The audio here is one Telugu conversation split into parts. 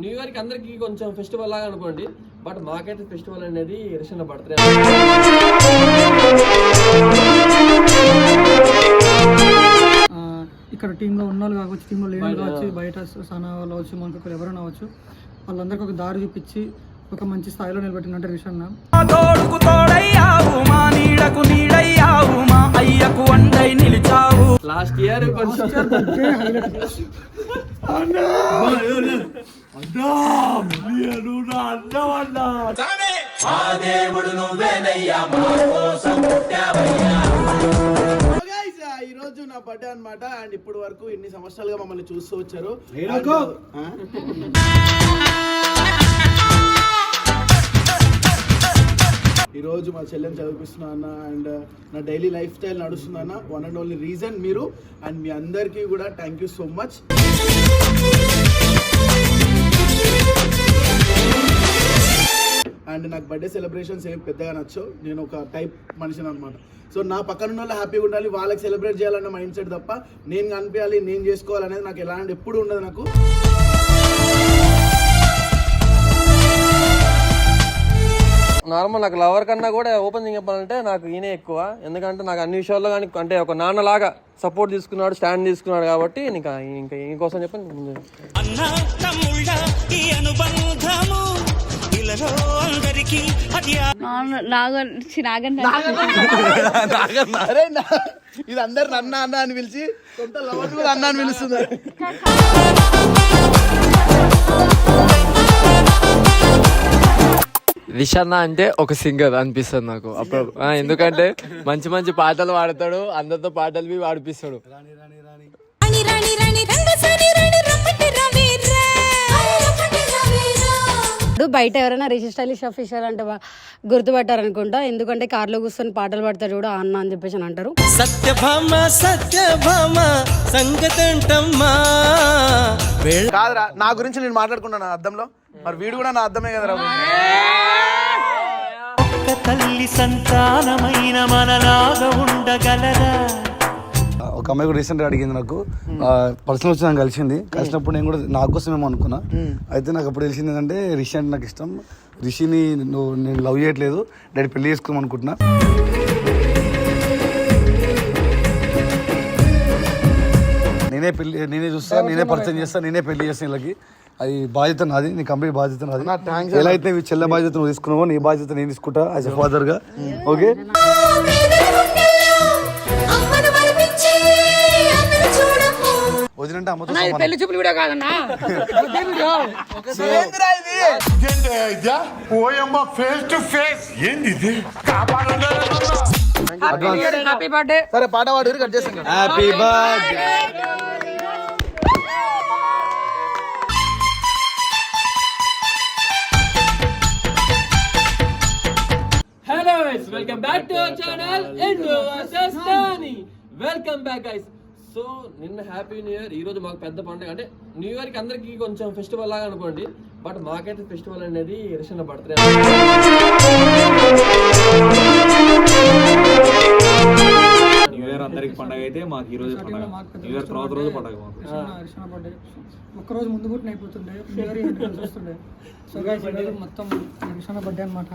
న్యూ ఇయర్ కి అందరికి కొంచెం ఫెస్టివల్ లాగా అనుకోండి, బట్ మాకైతే ఫెస్టివల్ అనేది రిషన్ బర్త్డే. ఇక్కడ టీంలో ఉన్న వాళ్ళు కావచ్చు, టీంలో లేని వాళ్ళు కావచ్చు, బయట సనా వాళ్ళు అవచ్చు, మనకు ఎవరైనా అవ్వచ్చు, వాళ్ళందరికీ ఒక దారి చూపించి ఒక మంచి స్థాయిలో నిలబెట్టినట్టు రిషన్. లాస్ట్ ఇయర్ కొంచెం ఈ రోజు నా బర్త్డే అన్నమాట. అండ్ ఇప్పుడు వరకు ఇన్ని సంవత్సరాలుగా మమ్మల్ని చూస్తూ వచ్చారు. ఈ రోజు మా చెల్లెని చదివిస్తున్నా అన్న, అండ్ నా డైలీ లైఫ్ స్టైల్ నడుస్తుంది అన్న. వన్ అండ్ ఓన్లీ రీజన్ మీరు. అండ్ మీ అందరికీ కూడా thank you so much. And నాకు బర్త్డే సెలబ్రేషన్స్ ఏం పెద్దగా నచ్చవు. నేను ఒక టైప్ మనిషిని అనమాట. సో నా పక్కన ఉన్న వాళ్ళు హ్యాపీగా ఉండాలి, వాళ్ళకి సెలబ్రేట్ చేయాలన్న మైండ్ సెట్ తప్ప నేను కనిపించాలి, నేను చేసుకోవాలనేది నాకు ఎలాంటి ఎప్పుడు ఉండదు. నాకు నార్మల్ నాకు లవర్ కన్నా కూడా ఓపెన్ చెప్పాలంటే నాకు ఈయనే ఎక్కువ. ఎందుకంటే నాకు అన్ని విషయాల్లో కానీ అంటే ఒక నాన్నలాగా సపోర్ట్ తీసుకున్నాడు, స్టాండ్ తీసుకున్నాడు. కాబట్టి ఇంకా ఇంకోసం చెప్పండి. ఇది అందరు అన్న అన్న అని పిలిచి కొంత లవర్ కూడా అన్న అని పిలుస్తున్నారు. రిషన్న అంటే ఒక సింగర్ అనిపిస్తుంది నాకు అప్పుడు. ఎందుకంటే మంచి మంచి పాటలు పాడతాడు, అందరితో పాటలు పాడిపిస్తాడు. బయట ఎవరైనా రిషి స్టైలిష్ ఆఫీషియల్ అంటే గుర్తుపట్టారు అనుకుంటా. ఎందుకంటే కార్లో కూర్చొని పాటలు పాడతాడు కూడా అన్న అని చెప్పేసి అని అంటారు. సత్యభామ సత్యభామ సంగతంటమ్మా కాదురా, నా గురించి నేను మాట్లాడుకుంటాను అద్దంలో. మరి వీడు కూడా నా అద్దమే కదరా. తల్లి సంతానమైన మనలాగా ఉండగలరా. ఒక అమ్మాయి కూడా రీసెంట్గా అడిగింది నాకు, పర్సనల్ వచ్చి నాకు కలిసింది. కలిసినప్పుడు నేను కూడా నా కోసం ఏమో అనుకున్నా. అయితే నాకు అప్పుడు తెలిసింది ఏంటంటే రిషి అంటే నాకు ఇష్టం, రిషిని నేను లవ్ చేయట్లేదు, డాడీ పెళ్లి చేసుకుందాం అనుకుంటున్నా. నేనే చూస్తా, నేనే పరిచయం చేస్తా, నేనే పెళ్లి చేస్తాను వీళ్ళకి. అది బాధ్యత నాది, నీ కంప్లీట్ బాధ్యత నాది. ఎలా అయితే చెల్లె బాధ్యత నువ్వు తీసుకున్నావో నీ బాధ్యత నేను తీసుకుంటా యాజ్ ఎ ఫాదర్ గా. ఓకే, వదినంటే అమ్మతో పెళ్లి చూపులు వీడియో కాదన్నా. Happy birthday. సరే పాట పాడు, కట్ చేసాం. Happy birthday. Hello guys, welcome back to our channel India versus టానీ. Welcome back guys. సో నిన్న హ్యాపీ న్యూ ఇయర్. ఈ రోజు మాకు పెద్ద పండుగ. అంటే న్యూ ఇయర్ కి అందరికి కొంచెం ఫెస్టివల్ లాగా అనుకోండి, బట్ మాకైతే ఫెస్టివల్ అనేది రిషన్ బర్త్డే. న్యూ ఇయర్ అందరికి పండుగ అయితే మాకు ఈ రోజు పండుగ. న్యూ ఇయర్ తర్వాత రోజు పండుగ మాకు. ఒక్కరోజు ముందు కూడా అయిపోతుండే, చూస్తుండే. సో మొత్తం రిషన్ బర్త్డే అనమాట.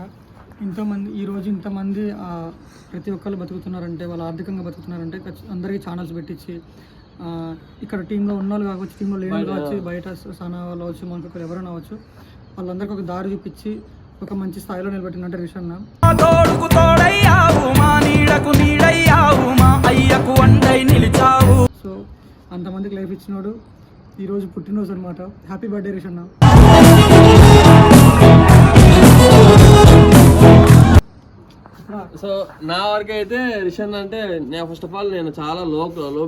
ఇంతమంది ఈరోజు ఇంతమంది ప్రతి ఒక్కరు బతుకుతున్నారంటే, వాళ్ళు ఆర్థికంగా బతుకుతున్నారంటే అందరికీ ఛానల్స్ పెట్టించి, ఇక్కడ టీంలో ఉన్న వాళ్ళు కావచ్చు, టీంలో లేని వాళ్ళు కావచ్చు, బయట సనా వాళ్ళు అవచ్చు, మనకు ఎవరైనా అవ్వచ్చు, వాళ్ళందరికీ ఒక దారి చూపించి ఒక మంచి స్థాయిలో నిలబెట్టినట్టు రిషన్. సో అంతమందికి లైఫ్ ఇచ్చినాడు. ఈరోజు పుట్టినరోజు అనమాట. Happy birthday రిషన్. సో నా వరకు అయితే రిషన్ అంటే నేను ఫస్ట్ ఆఫ్ ఆల్ నేను చాలా లో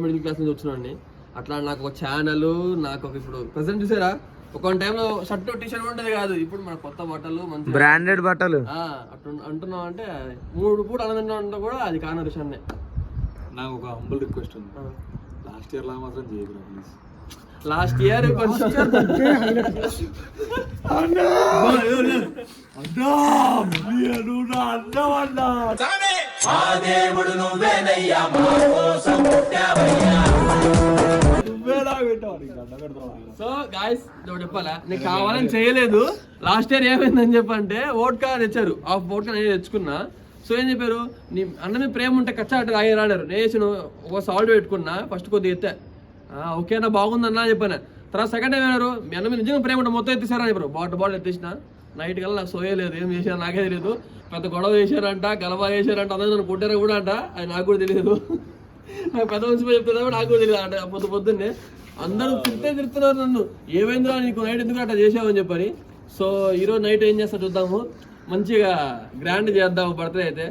మిడిల్ క్లాస్ నుంచి వచ్చినండి. అట్లా నాకు ఒక ఛానల్, నాకు ఒక ఇప్పుడు ప్రెసెంట్ చూసారా, ఒక టైంలో షర్ట్ టీ షర్ట్ ఉండేది కాదు. ఇప్పుడు మన కొత్త బట్టలు, మంచి బ్రాండెడ్ బట్టలు అట్లా అంటున్నాం అంటే 3 పూట ఆనందంగా ఉంటే కూడా అది కాను రిషన్నే. నాకు ఒక హంబుల్ రిక్వెస్ట్ ఉంది, లాస్ట్ ఇయర్ లా మాత్రం చేయదు ప్లీజ్. లాస్ట్ ఇయర్ కొంచెం సో గాయస్ చెప్పాలా నేను కావాలని చేయలేదు. లాస్ట్ ఇయర్ ఏమైందని చెప్పంటే వోడ్కా తెచ్చారు, హాఫ్ వోడ్కా నేను తెచ్చుకున్నా. సో ఏం చెప్పారు, నీ అన్న మీద ప్రేమ ఉంటే కచ్చా అట్లా రాడారు. నేను ఒక సాల్ట్ పెట్టుకున్నా, ఫస్ట్ కొద్దిగా ఎత్తా, ఓకే అన్న బాగుందన్నా అని చెప్పాను. తర్వాత సెకండ్ టైం ఏమన్నారు, మీ అన్న మీద నిజంగా ప్రేమ ఉంటే మొత్తం ఎత్తేసారని చెప్పారు. బాటిల్ ఎత్తేసిన. నైట్ కల్లా నాకు సోయలేదు, ఏం చేశారు నాకే తెలియదు. పెద్ద గొడవ చేశారంట, గలబా చేశారంట, అందరూ నన్ను కొట్టారో కూడా అంట, అది నాకు కూడా తెలియదు. నాకు పెద్ద మనిషి చెప్తున్నా కూడా నాకు కూడా తెలియదు అంట. పొద్దున్నే అందరూ తిడుతున్నారు నన్ను, ఏమైందిరా నీకు నైట్ ఎందుకు అట్లా చేసావని చెప్పని. సో ఈరోజు నైట్ ఏం చేస్తా చూద్దాము, మంచిగా గ్రాండ్ చేద్దాము బర్త్డే అయితే.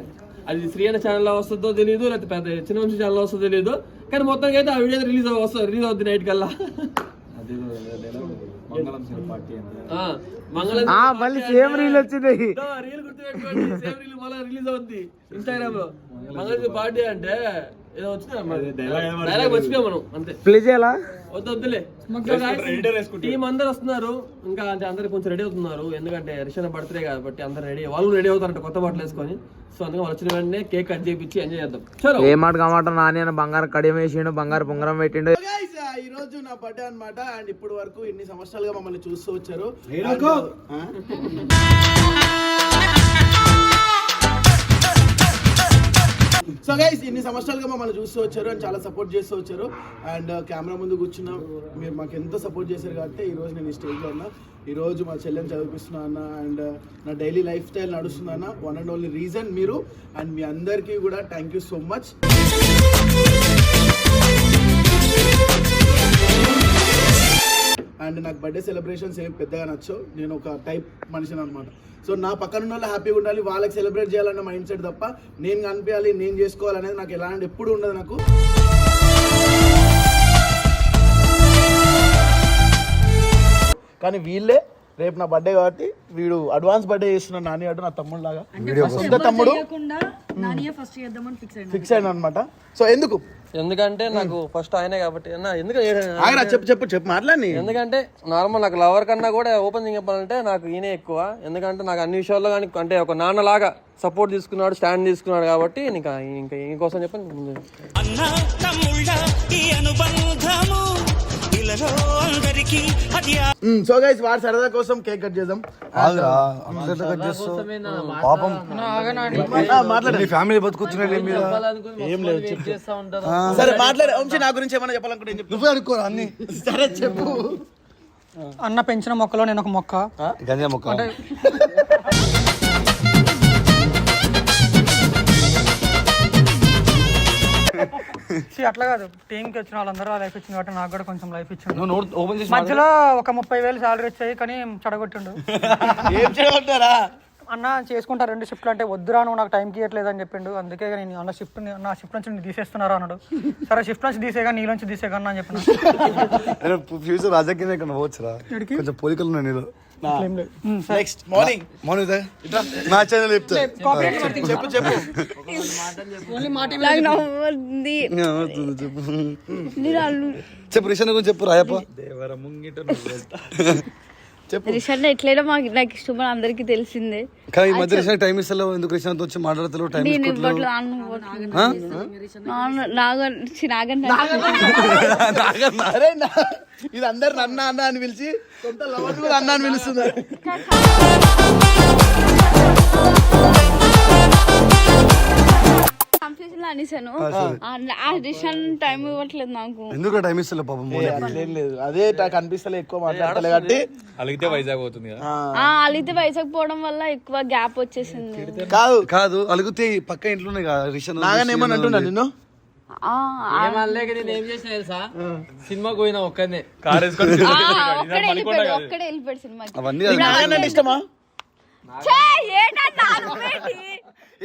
అది శ్రీ అన్న ఛానల్లో వస్తుందో తెలియదు, లేకపోతే పెద్ద చిన్న వంశీ ఛానల్లో వస్తుందో తెలియదు, కానీ మొత్తానికి అయితే ఆ వీడియో రిలీజ్ అవుద్ది నైట్ కల్లా. మళ్ళీ సేమ్ రీల్ వచ్చింది, రీల్ గుర్తుపెట్టుకోండి, సేమ్ రీల్ మళ్ళీ రిలీజ్ అవుద్ది ఇన్స్టాగ్రామ్ లో. మంగళ పార్టీ అంటే ఏదో వచ్చింది డైలాగ్ మర్చిపోయాం మనం, అంతే. ప్లే చేయాలా? వద్దులే. టీం అందరు వస్తున్నారు, ఇంకా అంటే అందరు కొంచెం రెడీ అవుతున్నారు, ఎందుకంటే రిషన్ బర్త్డే కాబట్టి అందరు రెడీ, వాళ్ళు రెడీ అవుతారంట కొత్త బట్టలు వేసుకొని. సో అందుకే వాళ్ళు వచ్చిన వెంటనే కేక్ కట్ చేయించి ఎంజాయ్ చేద్దాం. చలో. ఏ మాట కామాట నాని అని బంగారం కడియం వేసిండు, బంగారు పొంగరం పెట్టిండు. ఈ రోజు నా బర్త్డే అన్నమాట. అండ్ ఇప్పుడు వరకు ఇన్ని సంవత్సరాలుగా మమ్మల్ని చూస్తూ వచ్చారు. సో గైస్ ఇన్ని సంవత్సరాలుగా మమ్మల్ని చూస్తూ వచ్చారు అండ్ చాలా సపోర్ట్ చేస్తూ వచ్చారు. అండ్ కెమెరా ముందు కూర్చున్న మీరు మాకు ఎంత సపోర్ట్ చేశారు కాబట్టి ఈ రోజు నేను ఈ స్టేజ్లో ఉన్నా. ఈ రోజు మా చెల్లెని చదివిస్తున్నా అన్న, అండ్ నా డైలీ లైఫ్ స్టైల్ నడుస్తుందన్న. వన్ అండ్ ఓన్లీ రీజన్ మీరు. అండ్ మీ అందరికీ కూడా thank you so much. And నాకు బర్త్డే సెలబ్రేషన్స్ ఏం పెద్దగా నచ్చవు, నేను ఒక టైప్ మనిషిని అనమాట. సో నా పక్కన ఉన్న వాళ్ళు హ్యాపీగా ఉండాలి, వాళ్ళకి సెలబ్రేట్ చేయాలన్న మైండ్ సెట్ తప్ప నేను కనిపించాలి, నేను చేసుకోవాలనేది నాకు ఎలాంటి ఎప్పుడు ఉండదు నాకు. కానీ వీళ్ళే రేపు నా బర్త్డే కాబట్టి వీడు అడ్వాన్స్ బర్త్డే చేస్తున్నాడు నాని అటు, నా తమ్ముడు లాగా, సొంత తమ్ముడు ఫిక్స్ అయినా అనమాట. సో ఎందుకంటే నాకు ఫస్ట్ ఆయనే కాబట్టి చెప్పు మాట్లాడి. ఎందుకంటే నార్మల్ నాకు లవర్ కన్నా కూడా ఓపెన్ చెప్పాలంటే నాకు ఈయనే ఎక్కువ. ఎందుకంటే నాకు అన్ని విషయాల్లో కానీ అంటే ఒక నాన్నలాగా సపోర్ట్ తీసుకున్నాడు, స్టాండ్ తీసుకున్నాడు కాబట్టి ఇంకా ఇంకోసం చెప్పండి. సో గైస్ వాడి సరదా కోసం కేక్ కట్ చేద్దాం. ఫ్యామిలీ బతుకుతున్నాయి ఏం లేదు, సరే మాట్లాడే వంశీ. నా గురించి ఏమైనా చెప్పాలనుకుంటే నువ్వే అనుకోరా అన్ని. సరే చెప్పు. అన్న పెంచిన మొక్కలో నేను ఒక మొక్క, గంజా మొక్క. అట్లా కాదు, టీంకి వచ్చిన వాళ్ళందరూ లైఫ్ ఇచ్చింది కాబట్టి నాకు కూడా కొంచెం లైఫ్ ఇచ్చిండు. ఓపెన్ చేసి మధ్యలో ఒక 30,000 సాలరీ వచ్చాయి కానీ చెడగొట్టిండు. ఏం చేయమంటారా అన్న చేసుకుంటా 2 షిఫ్ట్లు అంటే వద్దురా, నువ్వు నాకు టైంకి ఇవ్వట్లేదు అని చెప్పిండు. అందుకే నేను నా షిఫ్ట్ నుంచి నేను తీసేస్తున్నారా అన్నాడు. సరే షిఫ్ట్ నుంచి తీసేగా నీలోంచి తీసేగా అని చెప్పిన. ఫ్యూచర్ రాజకీయ పోవచ్చురా, కొంచెం పోలికలు ఉన్నాయి నీలో. నెక్స్ట్ మార్నింగ్ నా ఛానల్ చెప్తా. చెప్పు చెప్పు రిషన్ గురించి చెప్పు రాయప్ప. రిషన్ ఎట్లయినా నాకు ఇష్టం అందరికి తెలిసిందే. కానీ ఈ మధ్య రిషన్ టైం ఇస్తలేవు, ఎందుకు రిషన్ వచ్చి మాట్లాడతలేవు? టైం ఇది అందరు అన్న అన్న అని పిలిచి కొంత లవర్ కూడా అన్న అని పిలుస్తున్నారు. టైం ఇవ్వట్లేదు నాకు. ఎందుకు టైం ఇస్తలేదు పాపం? లేదు అదే కనిపిస్తలే, ఎక్కువ మాట్లాడతలే కాబట్టి. అలిగితే వైజాగ్ పోతుంది కదా, అలిగితే వైజాగ్ పోవడం వల్ల ఎక్కువ గ్యాప్ వచ్చేసింది. కాదు అలిగితే పక్క ఇంట్లోనే రిషన్ నాగానే ఏమని అంటున్నా నిన్ను. సినిమాకి పోయినా ఒక్కనే కార్ వేసుకొని ఒక్కడే వెళ్ళిపోయాడు సినిమాకి. అవన్నీ ఇష్టమా?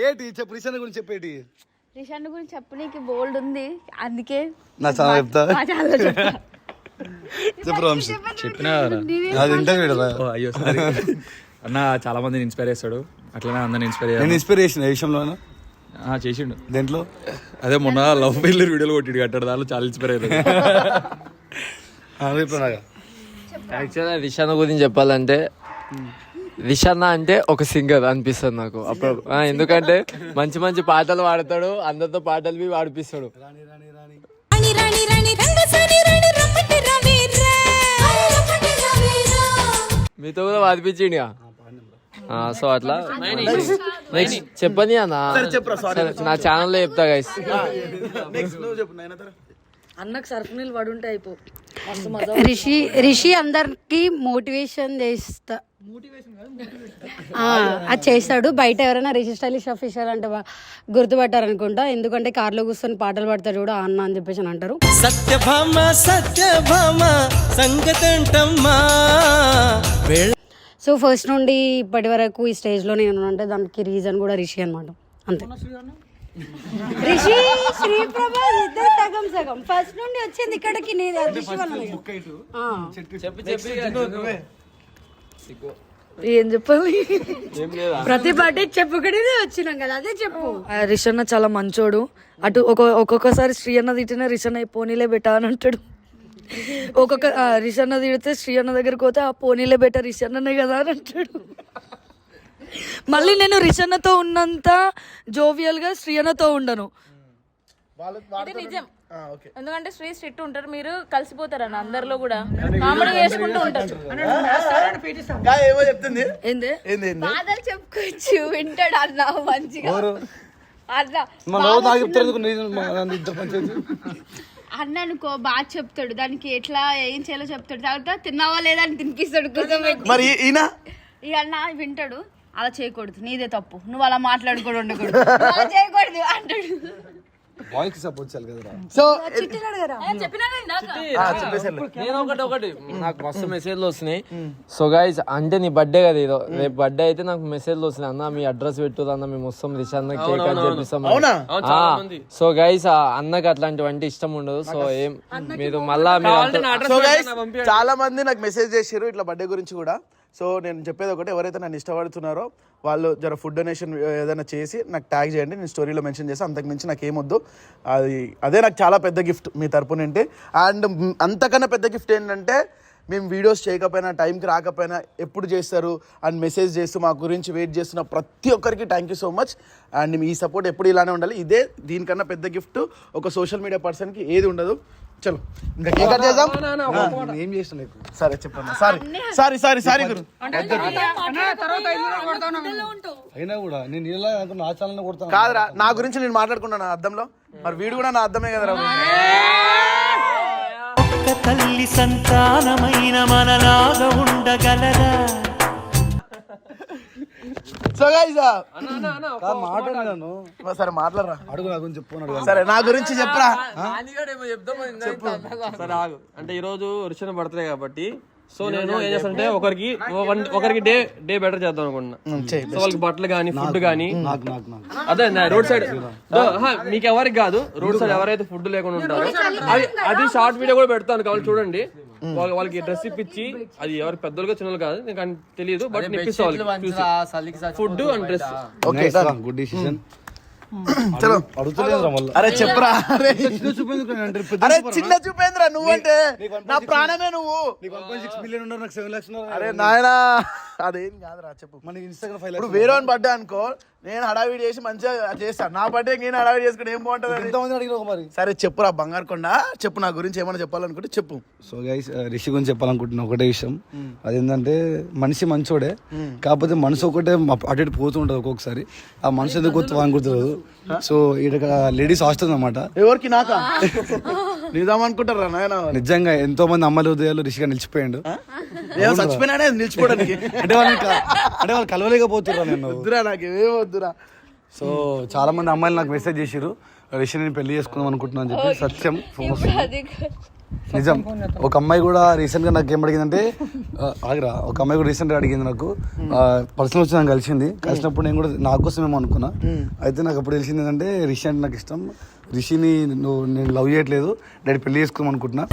ఏంటి చెప్పు రిషన్ గురించి చెప్పేటి. రిషన్ గురించి చెప్పనీకి బోల్డ్ ఉంది, అందుకే నా ఛానల్ చెప్తా. చెప్పు రామ్స్. చెప్పినా అది ఇంటర్వ్యూ అయ్యో సారీ అన్న, చాలా మందిని ఇన్స్పైర్ చేస్తాడు, అట్లనే అందరిని ఇన్స్పైర్ నేను ఇన్స్పైర్ చేసిన ఏ విషయంలో చేసిండు. దేంట్లో? అదే మొన్న లవ్ ఫెయిల్యూర్ వీడియోలు కొట్టిడు కట్టాడు, దాంట్లో చాలా ఇన్స్పైర్ అవుతుంది. యాక్చువల్గా రిషన్ గురించి చెప్పాలంటే రిషన్ అంటే ఒక సింగర్ అనిపిస్తుంది నాకు అప్పుడు. ఎందుకంటే మంచి మంచి పాటలు పాడతాడు, అందరితో పాటలు పాడిపిస్తాడు. రాణి రాణి రాణి రంగసాని రాణి రమ్మటి రవేరా మీతో కూడా వాదిపించిండి సో అట్లా నెక్స్ట్ చెప్పని అన్న నా ఛానల్లో చెప్తా గైస్. నెక్స్ట్ నువ్వు చెప్పు నయనతార. అన్నకు సర్ఫ్ నీళ్ళు పడుంటే అయిపో. రిషి అందరికి మోటివేషన్ చేస్తా, అది చేస్తాడు. బయట ఎవరైనా రిషి స్టైలిష్ ఆఫీషియల్ అంటే గుర్తుపట్టారు అనుకుంటా, ఎందుకంటే కార్లో కూర్చొని పాటలు పాడతాడు కూడా అన్న అని చెప్పేసి అని అంటారు. సత్యభామ సత్యభామ సంగతంటమ్మా. సో ఫస్ట్ నుండి ఇప్పటి వరకు ఈ స్టేజ్లో నేను అంటే దానికి రీజన్ కూడా రిషి అనమాట. అంతే. రిషి శ్రీప్రభా ఇద్దరు సగం సగం ఫస్ట్ నుండి వచ్చింది ఇక్కడికి. ఏం చెప్పాలి, ప్రతి బర్త్డే చెప్పుకనే వచ్చినాం కదా, అదే చెప్పు. రిషన్న చాలా మంచోడు. అటు ఒక్కొక్కసారి శ్రీ అన్న తిట్టిన రిషన్న పోనీలే బెటా అని అంటాడు. రిషన్న తిడితే శ్రీ అన్న దగ్గరికి పోతే ఆ పోనీలే బెటర్ రిషన్ననే కదా అని అంటాడు. మళ్ళీ నేను రిషన్నతో ఉన్నంత జోవియల్ గా శ్రీ అన్నతో ఉండను. నిజం, ఎందుకంటే శ్రీ స్ట్రిక్ట్ ఉంటారు, మీరు కలిసిపోతారు అన్న అందరిలో కూడా కామెడీ చేసుకుంటూ ఉంటారు. ఏమో చెప్తుంది ఏంది బాధలు చెప్పుకోవచ్చు, వింటాడు అన్న మంచిగా. అన్న అనుకో బాగా చెప్తాడు, దానికి ఎట్లా ఏం చేయాలో చెప్తాడు, తర్వాత తిన్నావా లేదా అని తినిపిస్తాడు. మరి ఈయన ఈ అన్న వింటాడు, అలా చేయకూడదు, నీదే తప్పు, నువ్వు అలా మాట్లాడుకోడు, ఉండకూడదు, అలా చేయకూడదు అంటాడు. సో నేను ఒకటి నాకు మస్తు మెసేజ్లు వస్తున్నాయి. సో గైస్ అంటే నీ బర్త్డే కదా ఏదో, రేపు బర్త్డే అయితే నాకు మెసేజ్లు వస్తున్నాయి. అన్న మీ అడ్రస్ పెట్టు అన్న, మేము వస్తాం రిషాన్ కేక్ కట్ చేపిస్తాం. సో గైస్ అన్నకి అట్లాంటివంటే ఇష్టం ఉండదు. సో ఏం మీరు మళ్ళా సో గైస్ చాలా మంది నాకు మెసేజ్ చేశారు ఇట్లా బర్త్డే గురించి కూడా. సో నేను చెప్పేది ఒకటి, ఎవరైతే నన్ను ఇష్టపడుతున్నారో వాళ్ళు జర ఫుడ్ డొనేషన్ ఏదైనా చేసి నాకు ట్యాగ్ చేయండి, నేను స్టోరీలో మెన్షన్ చేసి. అంతకు మించి నాకు ఏమొద్దు, అదే నాకు చాలా పెద్ద గిఫ్ట్ మీ తరపు నుండి. అండ్ అంతకన్నా పెద్ద గిఫ్ట్ ఏంటంటే మేము వీడియోస్ చేయకపోయినా, టైంకి రాకపోయినా ఎప్పుడు చేస్తారు అని మెసేజ్ చేస్తూ మా గురించి వెయిట్ చేస్తున్న ప్రతి ఒక్కరికి thank you so much. And me support ఎప్పుడు ఇలానే ఉండాలి. ఇదే దీనికన్నా పెద్ద గిఫ్ట్ ఒక సోషల్ మీడియా పర్సన్కి ఏది ఉండదు. చలో ఇంకా కేక్ కట్ చేద్దాం. ఏం చేసిన సరే చెప్పండి. సారీ గురు. అయినా కూడా నేను ఇలా నా ఛానల్ కొడతాను కాదురా, నా గురించి నేను మాట్లాడుకున్నాను నా అద్దంలో, మరి వీడు కూడా నా అద్దమే కదరా. ఒక్క తల్లి సంతానమైన మనలాగా ఉండగలరా. So guys మాట్లాడినాను. సరే మాట్లాడరా, అడుగు నా గురించి చెప్పు. సరే నా గురించి చెప్పరా. సరే ఆగు. అంటే ఈ రోజు రిషన్ బర్త్డే కాబట్టి సో నేను ఏం చేస్తానంటే ఒకరికి డే బెటర్ చేద్దాం అనుకుంటున్నా. సో వాళ్ళకి బట్టలు కానీ ఫుడ్ కానీ, అదే రోడ్ సైడ్ మీకు ఎవరికి కాదు, రోడ్ సైడ్ ఎవరైతే ఫుడ్ లేకుండా ఉంటారో అది షార్ట్ వీడియో కూడా పెడతాను, కావాలి చూడండి. వాళ్ళకి డ్రెస్ ఇప్పించి, అది ఎవరికి పెద్దలుగా చిన్నలు కాదు నాకు తెలియదు, but food and dress. Good decision. చలో అడుగుతలేదు. అరే చెప్పరా. అరే చిన్న చూపేంద్రా, నువ్వంటే నా ప్రాణమే నువ్వు. 1.6 మిలియన్ ఉన్నారు, నాకు 7 lakhs ఉన్నారు. అరే నాయనా అదేం కాదురా చెప్పు. మనకి ఇన్స్టాగ్రామ్ 5 ఇప్పుడు lakhs. వేరే బర్త్డే అనుకో, నేను హడావిడి చేసి మంచిగా చేస్తాను. నా బర్త్డే నేను హడావిడి చేసుకుంటే ఏం బాగుంటుంది. ఎంతమంది అడిగిన మరి. సరే చెప్పురా బంగారుకొండ, చెప్పు నా గురించి ఏమైనా చెప్పాలనుకుంటే చెప్పు. సో గైస్ రిషి గురించి చెప్పాలనుకుంటున్నా ఒకటే విషయం. అదేంటంటే మనిషి మంచోడే, కాకపోతే మనసు ఒకటే అటు ఇటు పోతూ ఉంటుంది ఒక్కొక్కసారి. ఆ మనసు ఎందుకు గుర్తులేదు. సో ఇక్కడ లేడీస్ హాస్టల్ అన్నమాట. ఎవరికి నాకా నిజామనుకుంటారా నాయన. నిజంగా ఎంతో మంది అమ్మాయిల హృదయాలు రిషిగా నిలిచిపోయాడు. చచ్చిపోయినానే నిలిచిపోవడానికి. అంటే వాళ్ళు కలవలేకపోతున్నా నేను. వద్దురా నాకు ఏమేమి వద్దురా. సో చాలా మంది అమ్మాయిలు నాకు మెసేజ్ చేసిరు, రిషి నేను పెళ్లి చేసుకుందాం అనుకుంటున్నా అని చెప్పి. సత్యం నిజం. ఒక అమ్మాయి కూడా రీసెంట్ గా నాకు ఏం అడిగిందంటే, ఆగరా, ఒక అమ్మాయి కూడా రీసెంట్ గా అడిగింది నాకు. పర్సనల్ వచ్చి నాకు కలిసినప్పుడు నేను కూడా నా కోసం ఏమో అనుకున్నా. అయితే నాకు అప్పుడు తెలిసింది ఏంటంటే రిషి అంటే నాకు ఇష్టం, రిషిని నేను లవ్ చేయట్లేదు, డాడీ పెళ్లి చేసుకుందాం అనుకుంటున్నా.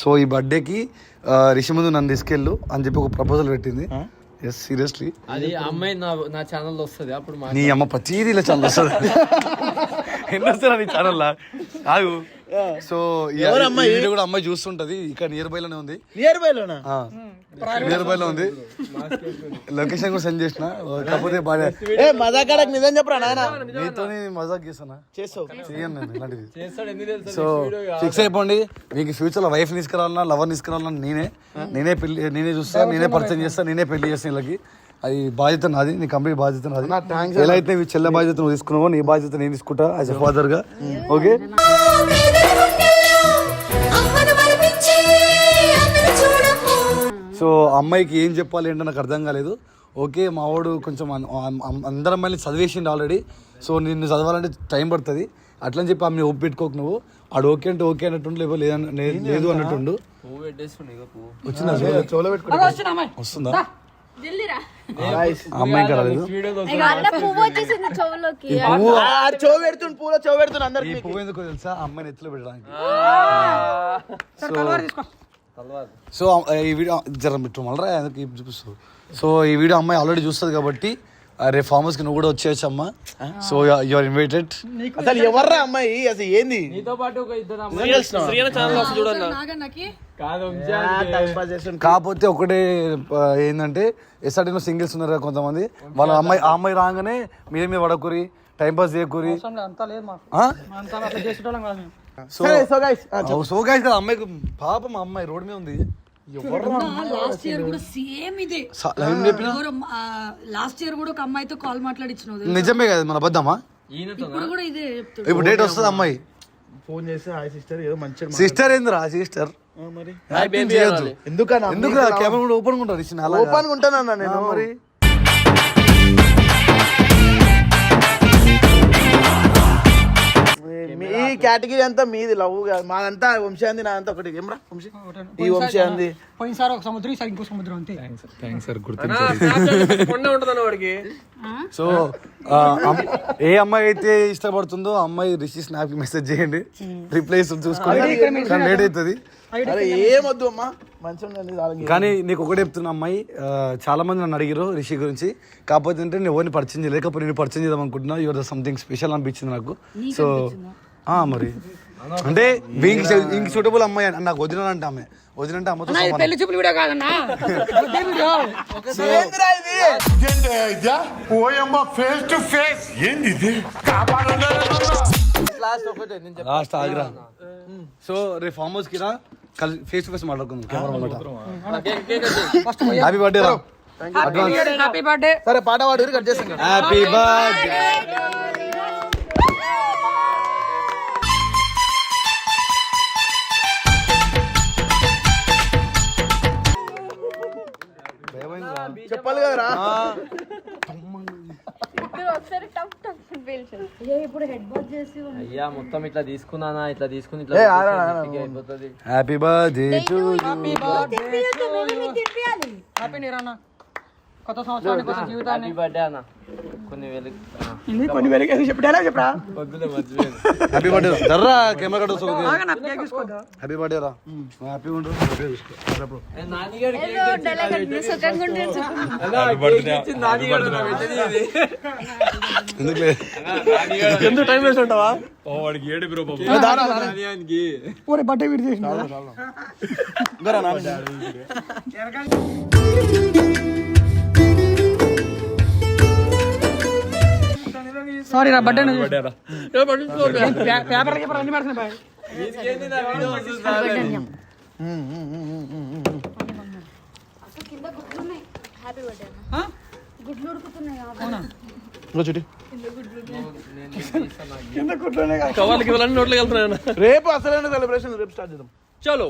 సో ఈ బర్త్డేకి రిషి ముందు నన్ను తీసుకెళ్ళు అని చెప్పి ఒక ప్రపోజల్ పెట్టింది. ఎస్ సీరియస్లీ, అది అమ్మాయి నా ఛానల్లో వస్తుంది. అప్పుడు నీ అమ్మ ప్రతిదీ ఇలా ఛానల్ వస్తుంది. ఎన్ని వస్తారా నీ ఛానల్లా? ఆగు, సో ఈ వీడియో కూడా అమ్మాయి చూస్తుంటది. ఇక్కడ నియర్ బై లోనే ఉంది. నియర్ బై లోనా? నియర్ బై లో ఉంది. లొకేషన్ కూడా సెండ్ చేసిన. కాకపోతే బాగా మజాకాడకు నిజం చెప్పరా నాయన? నీతో మజాక్ చేస్తానా? చేస్తావు. చేయను నేను ఇలాంటివి. సో ఫిక్స్ అయిపోండి. మీకు ఫ్యూచర్ లో వైఫ్ తీసుకురావాలన్నా లవర్ తీసుకురావాలన్నా నేనే చూస్తా, నేనే పరిచయం చేస్తా, నేనే పెళ్లి చేస్తాను వీళ్ళకి. అది బాధ్యత నాది, నీ కంప్లీట్ బాధ్యత నాది. ఎలా అయితే మీ చెల్లె బాధ్యత నువ్వు తీసుకున్నావో నీ బాధ్యత నేను తీసుకుంటా యాజ్ ఎ ఫాదర్ గా. ఓకే సో అమ్మాయికి ఏం చెప్పాలి ఏంటో నాకు అర్థం కాలేదు. ఓకే మావాడు కొంచెం అందరం అమ్మాయిని చదివేసిండు ఆల్రెడీ. సో నిన్ను చదవాలంటే టైం పడుతుంది. అట్లని చెప్పి ఆమె ఒప్పు పెట్టుకోకు నువ్వు. ఆడు ఓకే అంటే ఓకే అన్నట్టుండు, లేదు అన్నట్టుండు. వచ్చిందా వస్తుందా అమ్మాయి ఇంకా రాలేదు. ఈ పువ్వు ఎందుకో తెలుసా? అమ్మాయిని ఎత్తులో పెట్టడానికి. సో ఈ వీడియో జర మళ్ళీ ఎందుకు చూపిస్తావు? సో ఈ వీడియో అమ్మాయి ఆల్రెడీ చూస్తుంది కాబట్టి రేపు ఫామ్ హౌస్ కి నువ్వు కూడా వచ్చేయచ్చు అమ్మా. So you are invited. అసలు ఎవర్రా అమ్మాయి? అసలు ఏంది? నీతో పాటు ఒక ఇద్దరు కాకపోతే ఒకటే ఏంటంటే ఎస్ఆర్టీ లో సింగిల్స్ ఉన్నారు కొంతమంది. వాళ్ళ ఆ అమ్మాయి రాగానే మీద పడకూరి, టైం పాస్ చేయకూరి. అంతా లేదు మాకు. అట్లా చేసేటోళ్ళం కాదు మేము. సో గైస్ కదా అమ్మాయికి పాపం అమ్మాయి రోడ్ మీద ఉంది. లాస్ట్ ఇయర్ కూడా సేమ్ ఇదే. లాస్ట్ ఇయర్ కూడా ఒక అమ్మాయితో కాల్ మాట్లాడించిన. నిజమే కదా, మన అబద్ధమా? ఇప్పుడు కూడా ఇదే చెప్తాడు. ఇప్పుడు డేట్ వస్తుంది అమ్మాయి ఫోన్ చేసి హాయ్ సిస్టర్ ఏదో మంచిగా సిస్టర్ ఏందిరా సిస్టర్? ఎందుకు కెమెరా కూడా ఓపెన్ ఉంటారు. ఓపెన్ ఉంటానన్నా నేను. మరి మీ కేటగిరీ అంతా మీది లవ్, మాదంతా వంశీ అంది, నాదంతా ఒకటి. ఏమరా వంశీ? ఈ వంశీ అంది. పోయినసారి ఒక సముద్రం, ఈసారి ఇంకో సముద్రం అంతే. సో ఏ అమ్మాయి అయితే ఇష్టపడుతుందో ఆ అమ్మాయి రిషి స్నాప్ కి మెసేజ్ చేయండి. రిప్లై చూసుకోండి, లేట్ అవుతుంది. అరే ఏమొద్దు అమ్మా, మంచిగా. కానీ నీకు ఒకటే చెప్తున్నా అమ్మాయి, చాలా మంది నన్ను అడిగారు రిషి గురించి. కాకపోతే అంటే నేను ఎవరిని పరిచయం చేయలేకపోతే నేను పరిచయం చేద్దాం అనుకుంటున్నా. యువర్ సంథింగ్ స్పెషల్ అనిపించింది నాకు. సో మరి అంటే ఇంక సూటబుల్ అమ్మాయి నాకు వదిలేనంటే ఆమె వదిలంటే అమ్మతో పెళ్లి చూపులు వీడియో కాదన్నా. లాస్ట్ ఆగ్రా. సో రేపు ఫామ్ హౌస్ కి రా, ఫేస్ టు ఫేస్ మాట్లాడుకుందాం. హ్యాపీ బర్త్డే రా. Happy birthday. సరే పాట పాడు, కట్ చేసాం. Happy birthday. చెప్పాలి కదరా. ఇప్పుడు హెడ్ బాత్ చేసి అయ్యా మొత్తం ఇట్లా తీసుకున్నానా, ఇట్లా తీసుకుని ఇట్లా అయిపోతుంది. Happy birthday to you. Happy new year అన్న. కొత్త సంవత్సరానికి కొత్త జీవితాన్ని. హ్యాపీ బర్త్డే అన్న. కొన్ని వేలు చెప్పరా? హ్యాపీ బర్త్డే దర్రా కెమెరా కట్టు. హ్యాపీ బర్త్డే రా. హ్యాపీ ఉండు. ఎందుకు టైం వేస్ట్ ఉంటావా? బర్త్డే వీడి చేసిన సారీ రా. బర్త్డే పేపర్ అన్ని పెడుతున్నాయి. రేపు అసలైన సెలబ్రేషన్ రేపు స్టార్ట్ చేద్దాం. చలో.